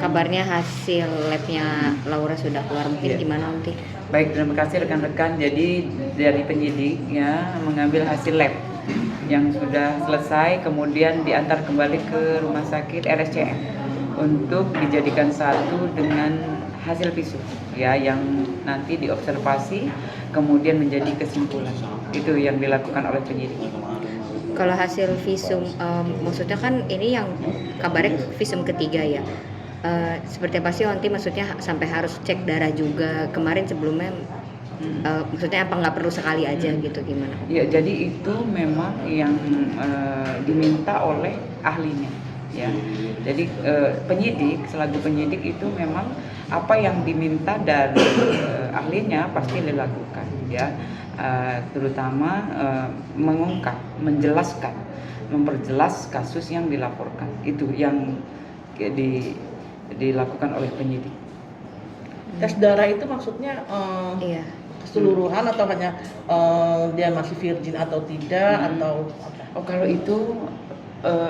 kabarnya hasil labnya Laura sudah keluar, mungkin gimana nanti? Baik, terima kasih rekan-rekan. Jadi dari penyidik ya mengambil hasil lab yang sudah selesai, kemudian diantar kembali ke rumah sakit RSCM untuk dijadikan satu dengan hasil visum ya, yang nanti diobservasi kemudian menjadi kesimpulan. Itu yang dilakukan oleh penyidik. Kalau hasil visum, maksudnya kan ini yang kabarnya visum ketiga ya. Seperti apa sih nanti, maksudnya sampai harus cek darah juga? Kemarin sebelumnya maksudnya apa nggak perlu sekali aja gitu, gimana? Ya, jadi itu memang yang diminta oleh ahlinya ya. Jadi penyidik selaku penyidik itu memang apa yang diminta dari ahlinya pasti dilakukan ya. Terutama mengungkap, menjelaskan, memperjelas kasus yang dilaporkan. Itu yang dilakukan oleh penyidik. Tes darah itu maksudnya Iya. keseluruhan atau hanya dia masih virgin atau tidak atau apa? Oh, kalau itu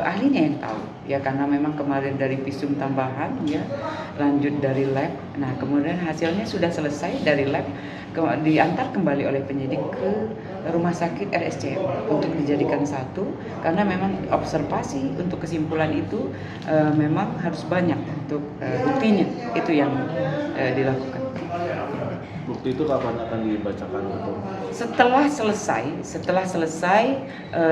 ahlinya yang tahu ya, karena memang kemarin dari visum tambahan ya, lanjut dari lab. Nah, kemudian hasilnya sudah selesai dari lab, diantar kembali oleh penyidik ke rumah sakit RSCM untuk dijadikan satu, karena memang observasi untuk kesimpulan itu memang harus banyak untuk buktinya, itu yang dilakukan. Bukti itu kapan akan dibacakan atau? Setelah selesai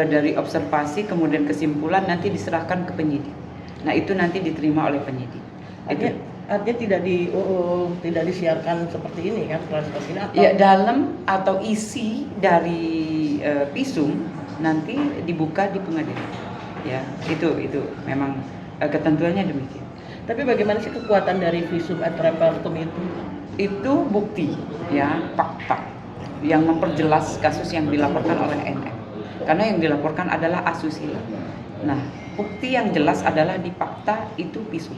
dari observasi kemudian kesimpulan nanti diserahkan ke penyidik. Nah, itu nanti diterima oleh penyidik. Artinya tidak disiarkan seperti ini kan, seperti ini atau? Ya, dalam atau isi dari visum nanti dibuka di pengadilan. Ya, itu memang ketentuannya demikian. Tapi bagaimana sih kekuatan dari visum et repertum itu? Itu bukti ya, fakta yang memperjelas kasus yang dilaporkan oleh NM, karena yang dilaporkan adalah asusila. Nah, bukti yang jelas adalah di fakta itu visum.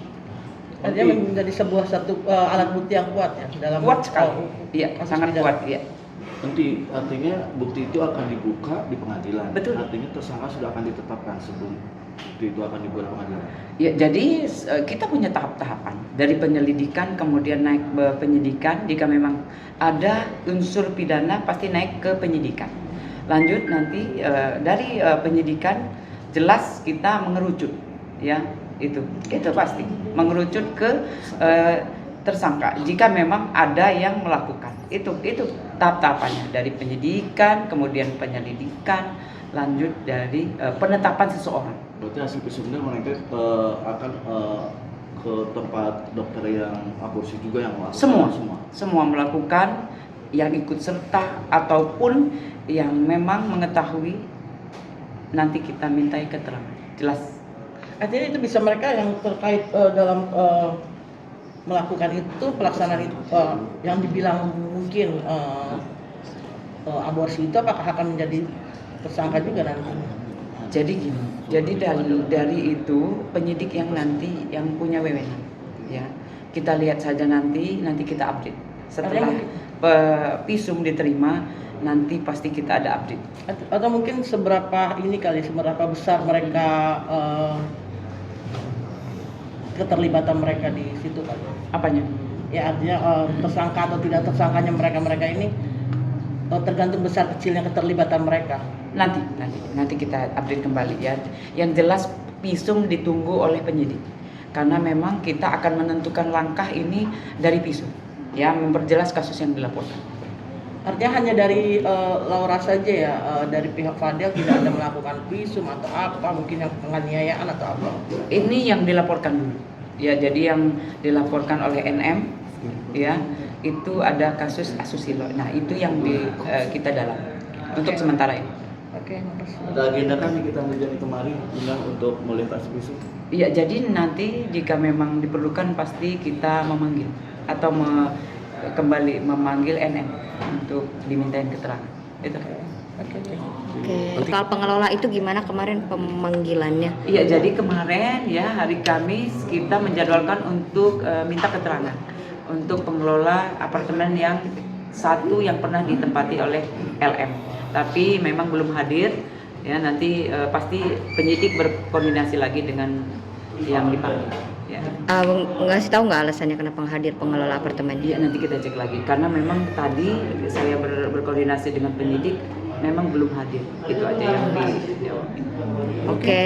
Artinya menjadi sebuah satu alat bukti yang kuat ya dalam Kuat sekali, iya, sangat kuat ya. Nanti artinya bukti itu akan dibuka di pengadilan. Betul. Artinya tersangka sudah akan ditetapkan sebelum bukti itu akan dibuat pengadilan. Ya, jadi kita punya tahap-tahapan dari penyelidikan, kemudian naik ke penyidikan. Jika memang ada unsur pidana pasti naik ke penyidikan. Lanjut nanti dari penyidikan jelas kita mengerucut, ya itu pasti mengerucut ke tersangka. Jika memang ada yang melakukan itu tahap-tahapannya dari penyidikan, kemudian penyelidikan, lanjut dari penetapan seseorang. Berarti hasil visumnya mereka akan ke tempat dokter yang aborsi juga yang melakukan semua melakukan, yang ikut serta ataupun yang memang mengetahui, nanti kita mintai keterangan jelas. Artinya itu bisa mereka yang terkait dalam melakukan itu, pelaksanaan itu yang dibilang mungkin aborsi itu apakah akan menjadi tersangka juga nanti? Jadi gini, dari itu penyidik yang nanti yang punya wewenang, ya kita lihat saja nanti kita update setelah visum diterima, nanti pasti kita ada update. Atau mungkin seberapa besar mereka keterlibatan mereka di situ kali? Apanya? Ya artinya tersangka atau tidak tersangkanya mereka ini tergantung besar kecilnya keterlibatan mereka. Nanti kita update kembali ya. Yang jelas visum ditunggu oleh penyidik, karena memang kita akan menentukan langkah ini dari visum ya, memperjelas kasus yang dilaporkan. Artinya hanya dari Laura saja ya, dari pihak Fadel tidak ada melakukan visum atau apa, mungkin yang penganiayaan atau apa? Ini yang dilaporkan dulu ya, jadi yang dilaporkan oleh NM ya, itu ada kasus asusila. Nah, itu yang kita dalam untuk sementara ini. Oke, makasih. Ada agenda kan yang kita menjadi kemarin untuk melihat hasil visum? Iya, jadi nanti jika memang diperlukan pasti kita memanggil atau kembali memanggil NM untuk dimintain keterangan. Itu. Oke. Soal pengelola itu gimana kemarin pemanggilannya? Iya, jadi kemarin ya hari Kamis kita menjadwalkan untuk minta keterangan untuk pengelola apartemen yang satu yang pernah ditempati oleh LM, tapi memang belum hadir ya. Nanti pasti penyidik berkoordinasi lagi dengan yang dipanggil Ya. Ngasih tahu nggak alasannya kenapa nggak hadir pengelola apartemen? Iya, nanti kita cek lagi karena memang tadi saya berkoordinasi dengan penyidik memang belum hadir. Itu aja yang dijawab. Oke.